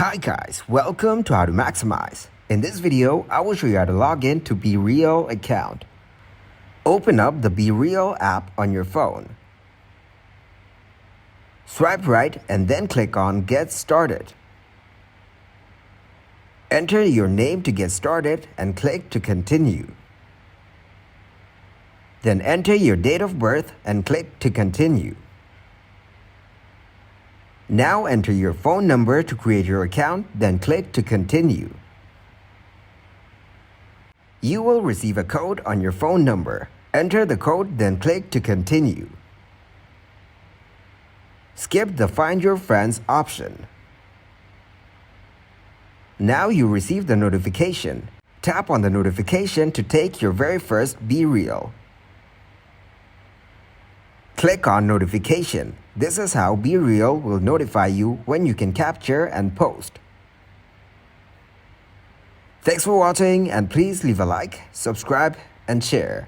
Hi guys, welcome to How to Maximize. In this video, I will show you how to log in to Bereal Account. Open up the Bereal app on your phone. Swipe right and then click on Get Started. Enter your name to get started and click to continue. Then enter your date of birth and click to continue. Now enter your phone number to create your account, then click to continue. You will receive a code on your phone number. Enter the code, then click to continue. Skip the Find Your Friends option. Now you receive the notification. Tap on the notification to take your very first Bereal. Click on Notification. This is how Bereal will notify you when you can capture and post. Thanks for watching, and please leave a like, subscribe, and share.